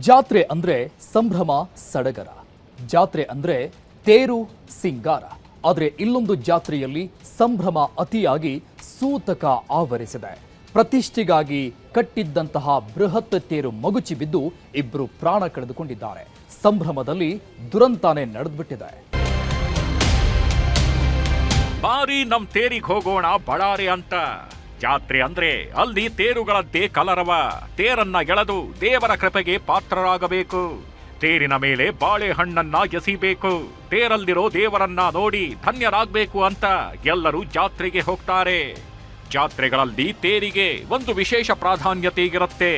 ಜಾತ್ರೆ ಅಂದ್ರೆ ಸಂಭ್ರಮ ಸಡಗರ. ಜಾತ್ರೆ ಅಂದ್ರೆ ತೇರು ಸಿಂಗಾರ. ಆದರೆ ಇಲ್ಲೊಂದು ಜಾತ್ರೆಯಲ್ಲಿ ಸಂಭ್ರಮ ಅತಿಯಾಗಿ ಸೂತಕ ಆವರಿಸಿದೆ. ಪ್ರತಿಷ್ಠೆಗಾಗಿ ಕಟ್ಟಿದ್ದಂತಹ ಬೃಹತ್ ತೇರು ಮಗುಚಿ ಬಿದ್ದು ಇಬ್ಬರು ಪ್ರಾಣ ಕಳೆದುಕೊಂಡಿದ್ದಾರೆ. ಸಂಭ್ರಮದಲ್ಲಿ ದುರಂತಾನೆ ನಡೆದ್ಬಿಟ್ಟಿದೆ. ಬಾರಿ ನಮ್ ತೇರಿಗೆ ಹೋಗೋಣ ಬಳ್ಳಾರಿ ಅಂತ. ಜಾತ್ರೆ ಅಂದ್ರೆ ಅಲ್ಲಿ ತೇರುಗಳದ್ದೇ ಕಲರವ. ತೇರನ್ನ ಎಳೆದು ದೇವರ ಕೃಪೆಗೆ ಪಾತ್ರರಾಗಬೇಕು. ತೇರಿನ ಮೇಲೆ ಬಾಳೆಹಣ್ಣನ್ನ ಎಸಿಬೇಕು. ತೇರಲ್ಲಿರೋ ದೇವರನ್ನ ನೋಡಿ ಧನ್ಯರಾಗಬೇಕು ಅಂತ ಎಲ್ಲರೂ ಜಾತ್ರೆಗೆ ಹೋಗ್ತಾರೆ. ಜಾತ್ರೆಗಳಲ್ಲಿ ತೇರಿಗೆ ಒಂದು ವಿಶೇಷ ಪ್ರಾಧಾನ್ಯತೆ ಇರುತ್ತೆ.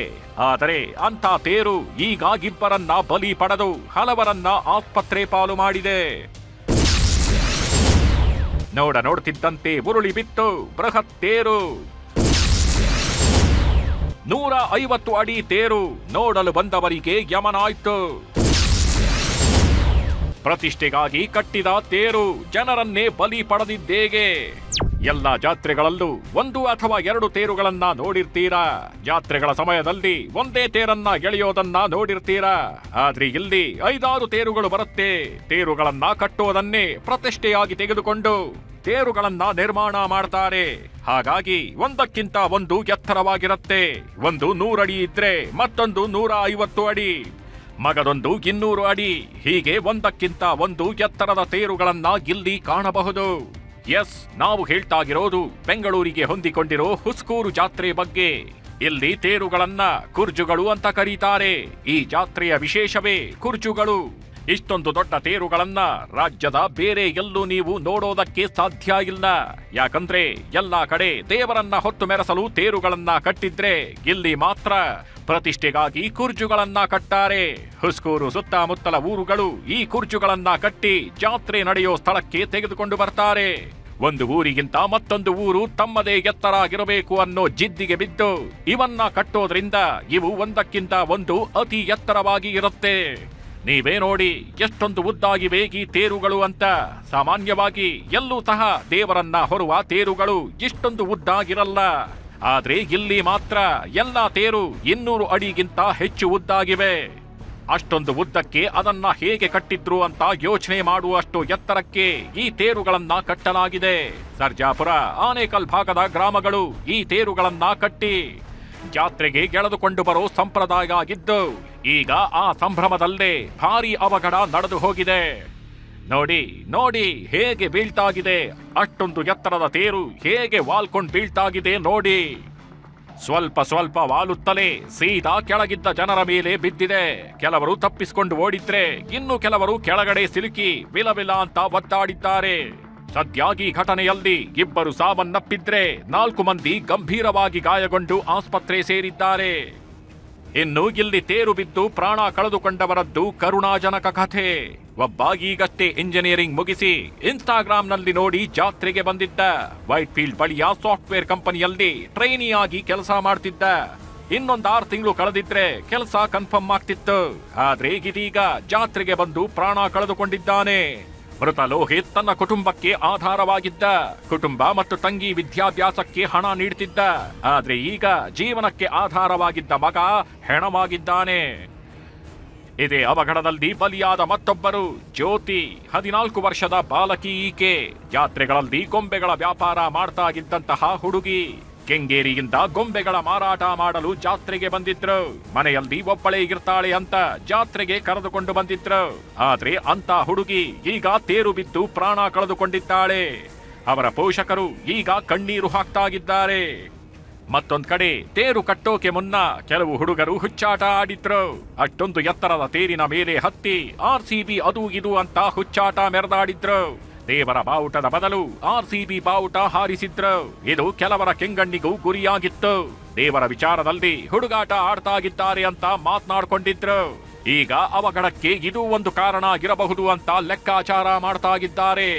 ಆದರೆ ಅಂತ ತೇರು ಈಗ ಇಬ್ಬರನ್ನ ಬಲಿ ಪಡೆದು ಹಲವರನ್ನ ಆಸ್ಪತ್ರೆ ಪಾಲು ಮಾಡಿದೆ. ನೋಡ್ತಿದ್ದಂತೆ ಉರುಳಿ ಬಿತ್ತು ಬೃಹತ್ ತೇರು. 150 ಅಡಿ ತೇರು ನೋಡಲು ಬಂದವರಿಗೆ ಯಮನಾಯ್ತು. ಪ್ರತಿಷ್ಠೆಗಾಗಿ ಕಟ್ಟಿದ ತೇರು ಜನರನ್ನೇ ಬಲಿ ಪಡೆದಿದ್ದೇಗೆ. ಎಲ್ಲ ಜಾತ್ರೆಗಳಲ್ಲೂ 1 ಅಥವಾ 2 ತೇರುಗಳನ್ನ ನೋಡಿರ್ತೀರಾ. ಜಾತ್ರೆಗಳ ಸಮಯದಲ್ಲಿ ಒಂದೇ ತೇರನ್ನ ಎಳೆಯೋದನ್ನ ನೋಡಿರ್ತೀರಾ. ಆದ್ರೆ ಇಲ್ಲಿ 5-6 ತೇರುಗಳು ಬರುತ್ತೆ. ತೇರುಗಳನ್ನ ಕಟ್ಟೋದನ್ನೇ ಪ್ರತಿಷ್ಠೆಯಾಗಿ ತೆಗೆದುಕೊಂಡು ತೇರುಗಳನ್ನ ನಿರ್ಮಾಣ ಮಾಡ್ತಾರೆ. ಹಾಗಾಗಿ ಒಂದಕ್ಕಿಂತ ಒಂದು ಎತ್ತರವಾಗಿರುತ್ತೆ. ಒಂದು 100 ಅಡಿ ಇದ್ರೆ ಮತ್ತೊಂದು 150 ಅಡಿ, ಮಗದೊಂದು 200 ಅಡಿ. ಹೀಗೆ ಒಂದಕ್ಕಿಂತ ಒಂದು ಎತ್ತರದ ತೇರುಗಳನ್ನ ಇಲ್ಲಿ ಕಾಣಬಹುದು. ಎಸ್, ನಾವು ಹೇಳ್ತಾಗಿರೋದು ಬೆಂಗಳೂರಿಗೆ ಹೊಂದಿಕೊಂಡಿರೋ ಹುಸ್ಕೂರು ಜಾತ್ರೆ ಬಗ್ಗೆ. ಇಲ್ಲಿ ತೇರುಗಳನ್ನ ಕುರ್ಜುಗಳು ಅಂತ ಕರೀತಾರೆ. ಈ ಜಾತ್ರೆಯ ವಿಶೇಷವೇ ಕುರ್ಜುಗಳು. ಇಷ್ಟೊಂದು ದೊಡ್ಡ ತೇರುಗಳನ್ನ ರಾಜ್ಯದ ಬೇರೆ ಎಲ್ಲೂ ನೀವು ನೋಡೋದಕ್ಕೆ ಸಾಧ್ಯ ಇಲ್ಲ. ಯಾಕಂದ್ರೆ ಎಲ್ಲಾ ಕಡೆ ದೇವರನ್ನ ಹೊತ್ತು ಮೆರೆಸಲು ತೇರುಗಳನ್ನ ಕಟ್ಟಿದ್ರೆ ಇಲ್ಲಿ ಮಾತ್ರ ಪ್ರತಿಷ್ಠೆಗಾಗಿ ಕುರ್ಜುಗಳನ್ನ ಕಟ್ತಾರೆ. ಹುಸ್ಕೂರು ಸುತ್ತಮುತ್ತಲ ಊರುಗಳು ಈ ಕುರ್ಜುಗಳನ್ನ ಕಟ್ಟಿ ಜಾತ್ರೆ ನಡೆಯೋ ಸ್ಥಳಕ್ಕೆ ತೆಗೆದುಕೊಂಡು ಬರ್ತಾರೆ. ಒಂದು ಊರಿಗಿಂತ ಮತ್ತೊಂದು ಊರು ತಮ್ಮದೇ ಎತ್ತರ ಆಗಿರಬೇಕು ಅನ್ನೋ ಜಿದ್ದಿಗೆ ಬಿದ್ದು ಇವನ್ನ ಕಟ್ಟೋದ್ರಿಂದ ಇವು ಒಂದಕ್ಕಿಂತ ಒಂದು ಅತಿ ಎತ್ತರವಾಗಿ ಇರುತ್ತೆ. ನೀವೇ ನೋಡಿ ಎಷ್ಟೊಂದು ಉದ್ದಾಗಿವೆ ಈ ತೇರುಗಳು ಅಂತ. ಸಾಮಾನ್ಯವಾಗಿ ಎಲ್ಲೂ ಸಹ ದೇವರನ್ನ ಹೊರುವ ತೇರುಗಳು ಇಷ್ಟೊಂದು ಉದ್ದಾಗಿರಲ್ಲ. ಆದ್ರೆ ಇಲ್ಲಿ ಮಾತ್ರ ಎಲ್ಲಾ ತೇರು 200 ಅಡಿಗಿಂತ ಹೆಚ್ಚು ಉದ್ದಾಗಿವೆ. ಅಷ್ಟೊಂದು ಉದ್ದಕ್ಕೆ ಅದನ್ನ ಹೇಗೆ ಕಟ್ಟಿದ್ರು ಅಂತ ಯೋಚನೆ ಮಾಡುವಷ್ಟು ಎತ್ತರಕ್ಕೆ ಈ ತೇರುಗಳನ್ನ ಕಟ್ಟಲಾಗಿದೆ. ಸರ್ಜಾಪುರ, ಆನೇಕಲ್ ಭಾಗದ ಗ್ರಾಮಗಳು ಈ ತೇರುಗಳನ್ನ ಕಟ್ಟಿ ಜಾತ್ರೆಗೆ ಎಳೆದುಕೊಂಡು ಬರೋ ಸಂಪ್ರದಾಯ ಆಗಿದ್ದು ಈಗ ಆ ಸಂಭ್ರಮದಲ್ಲೇ ಭಾರಿ ಅವಘಡ ನಡೆದು ಹೋಗಿದೆ. ನೋಡಿ ಹೇಗೆ ಬೀಳ್ತಾಗಿದೆ. ಅಷ್ಟೊಂದು ಎತ್ತರದ ತೇರು ಹೇಗೆ ವಾಲ್ಕೊಂಡು ಬೀಳ್ತಾಗಿದೆ ನೋಡಿ. ಸ್ವಲ್ಪ ವಾಲುತ್ತಲೇ ಸೀದಾ ಕೆಳಗಿದ್ದ ಜನರ ಮೇಲೆ ಬಿದ್ದಿದೆ. ಕೆಲವರು ತಪ್ಪಿಸಿಕೊಂಡು ಓಡಿದ್ರೆ ಇನ್ನು ಕೆಲವರು ಕೆಳಗಡೆ ಸಿಲುಕಿ ವಿಲವಿಲ ಅಂತ ಒದ್ದಾಡಿದ್ದಾರೆ. ಸದ್ಯಾಗಿ ಘಟನೆಯಲ್ಲಿ 2 ಸಾವನ್ನಪ್ಪಿದ್ರೆ 4 ಮಂದಿ ಗಂಭೀರವಾಗಿ ಗಾಯಗೊಂಡು ಆಸ್ಪತ್ರೆ ಸೇರಿದ್ದಾರೆ. ಇನ್ನು ಇಲ್ಲಿ ತೇರು ಬಿದ್ದು ಪ್ರಾಣ ಕಳೆದುಕೊಂಡವರದ್ದು ಕರುಣಾಜನಕ ಕಥೆ. ಒಬ್ಬ ಈಗಷ್ಟೇ ಇಂಜಿನಿಯರಿಂಗ್ ಮುಗಿಸಿ ಇನ್ಸ್ಟಾಗ್ರಾಂನಲ್ಲಿ ನೋಡಿ ಜಾತ್ರೆಗೆ ಬಂದಿದ್ದ. ವೈಟ್ ಫೀಲ್ಡ್ ಬಳಿಯ ಸಾಫ್ಟ್ವೇರ್ ಕಂಪನಿಯಲ್ಲಿ ಟ್ರೈನಿಯಾಗಿ ಕೆಲಸ ಮಾಡ್ತಿದ್ದ. ಇನ್ನೊಂದು 6 ತಿಂಗಳು ಕಳೆದಿದ್ರೆ ಕೆಲಸ ಕನ್ಫರ್ಮ್ ಆಗ್ತಿತ್ತು. ಆದ್ರೆ ಇದೀಗ ಜಾತ್ರೆಗೆ ಬಂದು ಪ್ರಾಣ ಕಳೆದುಕೊಂಡಿದ್ದಾನೆ. ಮೃತ ಲೋಹಿತ್ ತನ್ನ ಕುಟುಂಬಕ್ಕೆ ಆಧಾರವಾಗಿದ್ದ. ಕುಟುಂಬ ಮತ್ತು ತಂಗಿ ವಿದ್ಯಾಭ್ಯಾಸಕ್ಕೆ ಹಣ ನೀಡುತ್ತಿದ್ದ. ಆದ್ರೆ ಈಗ ಜೀವನಕ್ಕೆ ಆಧಾರವಾಗಿದ್ದ ಮಗ ಹೆಣವಾಗಿದ್ದಾನೆ. ಇದೇ ಅವಘಡದಲ್ಲಿ ಬಲಿಯಾದ ಮತ್ತೊಬ್ಬರು ಜ್ಯೋತಿ, 14 ವರ್ಷದ ಬಾಲಕಿ ಈಕೆ. ಜಾತ್ರೆಗಳಲ್ಲಿ ಗೊಂಬೆಗಳ ವ್ಯಾಪಾರ ಮಾಡ್ತಾ ಇದ್ದಂತಹ ಹುಡುಗಿ. ಕೆಂಗೇರಿಯಿಂದ ಗೊಂಬೆಗಳ ಮಾರಾಟ ಮಾಡಲು ಜಾತ್ರೆಗೆ ಬಂದಿದ್ರು. ಮನೆಯಲ್ಲಿ ಒಬ್ಬಳೇ ಇರ್ತಾಳೆ ಅಂತ ಜಾತ್ರೆಗೆ ಕರೆದುಕೊಂಡು ಬಂದಿದ್ರು. ಆದ್ರೆ ಅಂತ ಹುಡುಗಿ ಈಗ ತೇರು ಬಿದ್ದು ಪ್ರಾಣ ಕಳೆದುಕೊಂಡಿದ್ದಾಳೆ. ಅವರ ಪೋಷಕರು ಈಗ ಕಣ್ಣೀರು ಹಾಕ್ತಾಗಿದ್ದಾರೆ. ಮತ್ತೊಂದ್ ಕಡೆ ತೇರು ಕಟ್ಟೋಕೆ ಮುನ್ನ ಕೆಲವು ಹುಡುಗರು ಹುಚ್ಚಾಟ ಆಡಿದ್ರು. ಅಷ್ಟೊಂದು ಎತ್ತರದ ತೇರಿನ ಮೇಲೆ ಹತ್ತಿ RCB ಅದು ಇದು ಅಂತ ಹುಚ್ಚಾಟ ಮೆರೆದಾಡಿದ್ರು. ದೇವರ ಬಾವುಟದ ಬದಲು RCB ಬಾವುಟ ಹಾರಿಸಿದ್ರು. ಇದು ಕೆಲವರ ಕೆಂಗಣ್ಣಿಗೂ ಗುರಿಯಾಗಿತ್ತು. ದೇವರ ವಿಚಾರದಲ್ಲಿ ಹುಡುಗಾಟ ಆಡ್ತಾಗಿದ್ದಾರೆ ಅಂತ ಮಾತನಾಡ್ಕೊಂಡಿದ್ರು. ಈಗ ಅವಘಡಕ್ಕೆ ಇದು ಒಂದು ಕಾರಣ ಆಗಿರಬಹುದು ಅಂತ ಲೆಕ್ಕಾಚಾರ ಮಾಡ್ತಾಗಿದ್ದಾರೆ.